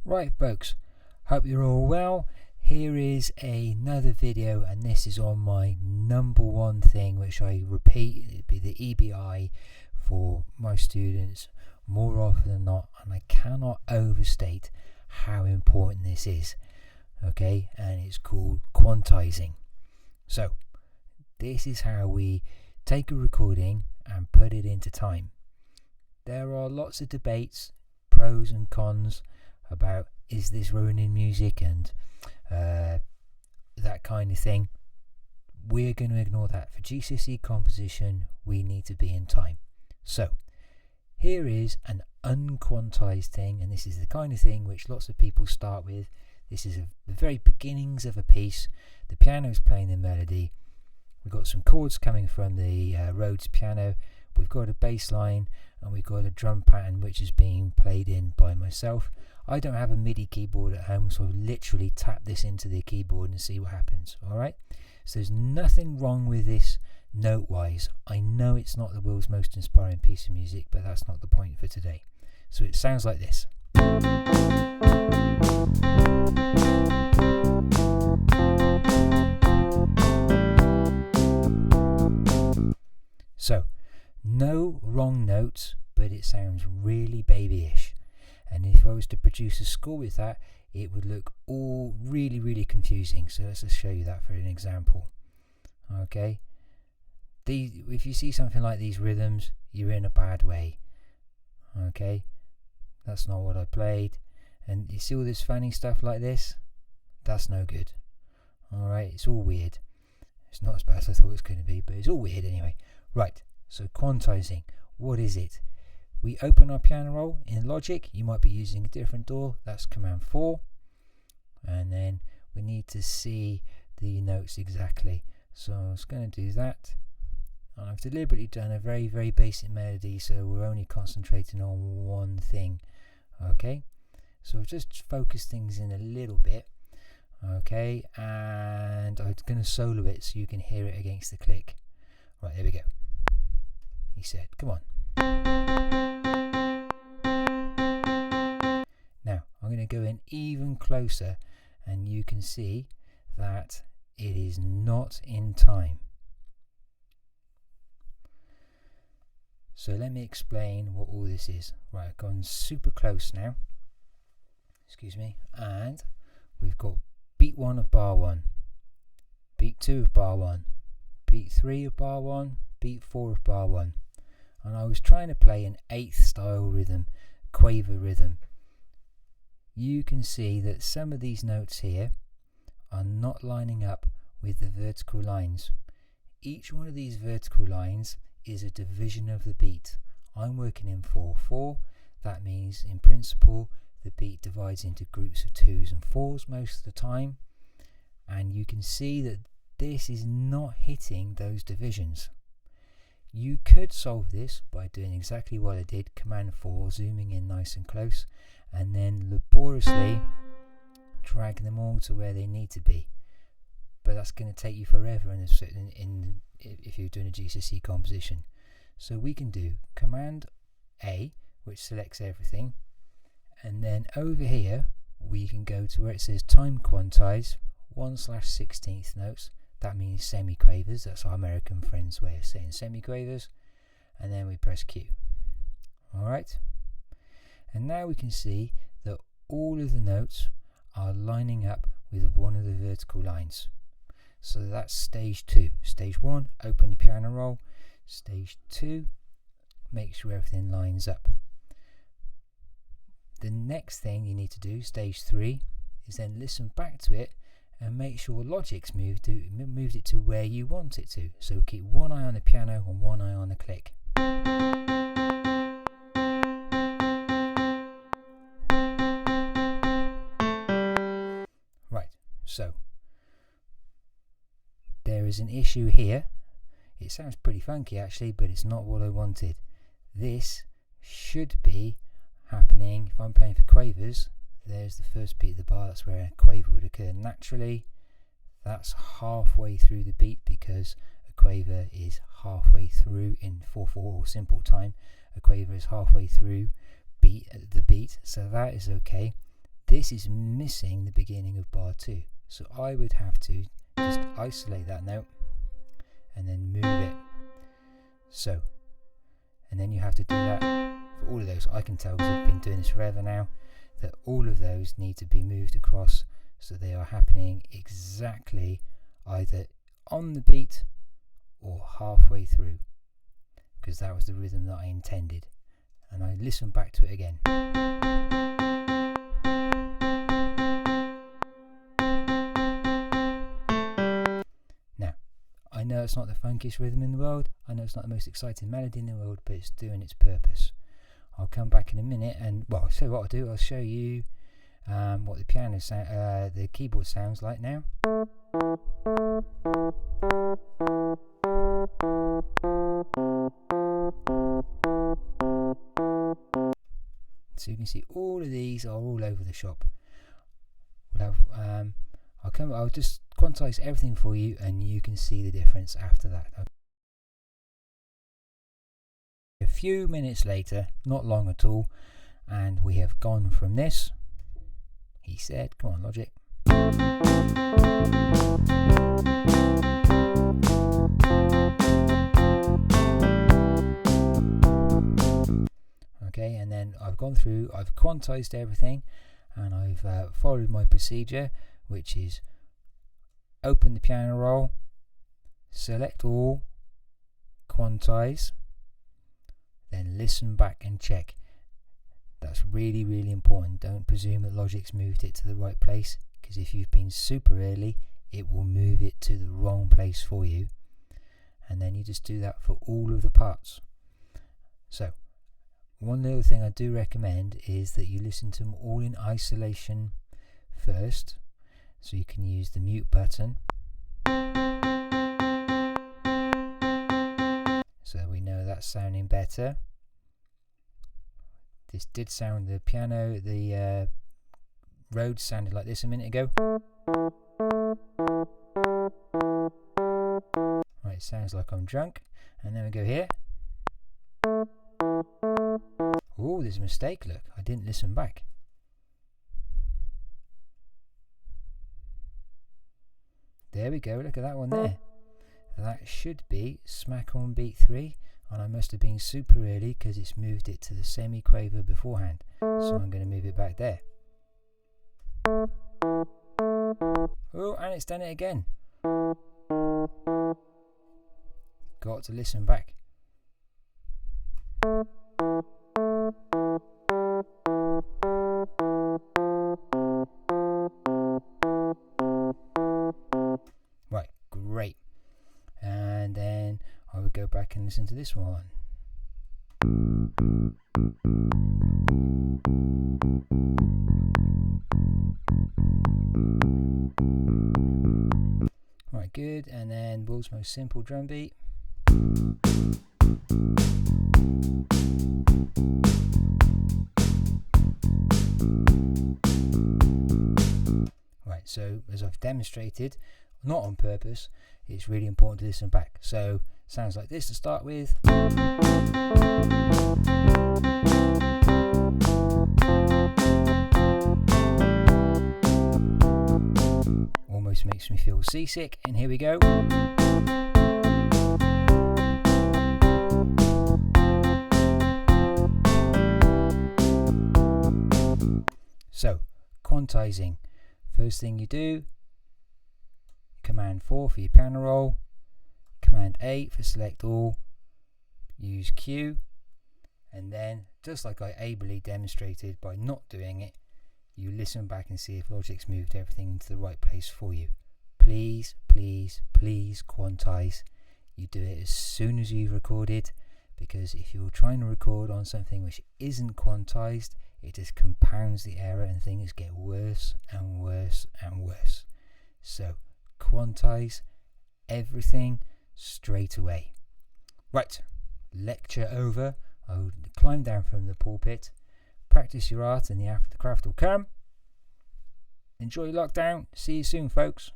Right folks, hope you're all well. Here is another video, and this is on my number one thing which I repeat. It'd be the EBI for my students more often than not, and I cannot overstate how important this is. Okay, and it's called quantizing. So this is how we take a recording and put it into time. There are lots of debates, pros and cons, about is this ruining music and that kind of thing. We're going to ignore that. For GCSE composition, we need to be in time. So here is an unquantized thing, and this is the kind of thing which lots of people start with. This is the very beginnings of a piece. The piano's playing the melody. We've got some chords coming from the Rhodes piano. We've got a bass line, and we've got a drum pattern which is being played in by myself. I don't have a MIDI keyboard at home, so I've literally tapped this into the keyboard and see what happens. Alright, so there's nothing wrong with this note wise. I know it's not the world's most inspiring piece of music, but that's not the point for today. So it sounds like this. So no wrong notes, but it sounds really babyish. And if I was to produce a score with that, it would look all really confusing. So let's just show you that for an example. Okay, if you see something like these rhythms, you're in a bad way. Okay, that's not what I played. And you see all this funny stuff like this? That's no good. Alright, it's all weird. It's not as bad as I thought it was going to be, but it's all weird anyway. Right, so quantizing, what is it? We open our piano roll in Logic. You might be using a different DAW. That's Command 4. And then we need to see the notes exactly. So I was going to do that. And I've deliberately done a very basic melody, so we're only concentrating on one thing. Okay, so I've just focused things in a little bit. Okay, and I'm going to solo it so you can hear it against the click. Right, there we go. He said, come on. Now I'm going to go in even closer, and you can see that it is not in time. So let me explain what all this is. Right, I've gone super close now. Excuse me. And we've got beat 1 of bar 1, beat 2 of bar 1, beat 3 of bar 1, beat 4 of bar 1. And I was trying to play an 8th style rhythm, quaver rhythm. You can see that some of these notes here are not lining up with the vertical lines. Each one of these vertical lines is a division of the beat. I'm working in 4/4. That means in principle the beat divides into groups of 2s and 4s most of the time, and you can see that this is not hitting those divisions. You could solve this by doing exactly what I did, Command 4, zooming in nice and close, and then laboriously drag them all to where they need to be. But that's going to take you forever if you're doing a GCSE composition. So we can do Command A, which selects everything, and then over here we can go to where it says time quantize 1/16th notes. That means semiquavers. That's our American friends' way of saying semiquavers. And then we press Q. Alright, and now we can see that all of the notes are lining up with one of the vertical lines. So that's stage 2. Stage 1, open the piano roll. Stage 2, make sure everything lines up. The next thing you need to do, stage 3, is then listen back to it and make sure Logic's moved it to where you want it to. So keep one eye on the piano and one eye on the click. Right, so there is an issue here. It sounds pretty funky actually, but it's not what I wanted. This should be happening if I'm playing for quavers. There's the first beat of the bar, that's where a quaver would occur naturally. That's halfway through the beat, because a quaver is halfway through in 4/4 or simple time. A quaver is halfway through the beat, so that is okay. this is missing the beginning of bar 2. So I would have to just isolate that note and then move it. So, and then you have to do that for all of those. I can tell because I've been doing this forever now that all of those need to be moved across so they are happening exactly either on the beat or halfway through, because that was the rhythm that I intended. And I listen back to it again. Now, I know it's not the funkiest rhythm in the world, I know it's not the most exciting melody in the world, but it's doing its purpose. I'll come back in a minute and, well, so what I'll do, I'll show you what the piano the keyboard sounds like now. So you can see all of these are all over the shop. We'll have, I'll just quantize everything for you and you can see the difference after that. A few minutes later, not long at all, and we have gone from this. He said, come on Logic. Okay, and then I've gone through, I've quantized everything, and I've followed my procedure, which is open the piano roll, select all, quantize, then listen back and check. That's really, really important. Don't presume that Logic's moved it to the right place, because if you've been super early, it will move it to the wrong place for you. And then you just do that for all of the parts. So, one little thing I do recommend is that you listen to them all in isolation first. So you can use the mute button. So we know that's sounding better. This did sound, the piano, the Rhodes sounded like this a minute ago. Right, it sounds like I'm drunk. And then we go here. Oh, there's a mistake, look, I didn't listen back. There we go, look at that one there. That should be smack on beat 3, and I must have been super early because it's moved it to the semi-quaver beforehand. So I'm going to move it back there. Oh, and it's done it again. Got to listen back. Right, great. And then I would go back and listen to this one. Right, good. And then world's most simple drum beat. Right, so as I've demonstrated, not on purpose, it's really important to listen back. So sounds like this to start with. Almost makes me feel seasick, and here we go. So, quantizing. First thing you do, Command 4 for your piano roll, Command 8 for select all, use Q, and then, just like I ably demonstrated by not doing it, you listen back and see if Logic's moved everything into the right place for you. Please, please, please quantize. You do it as soon as you've recorded, because if you're trying to record on something which isn't quantized, it just compounds the error and things get worse and worse and worse. So quantize everything straight away. Right, lecture over. I'll climb down from the pulpit, practice your art, and the after the craft will come. Enjoy lockdown. See you soon, folks.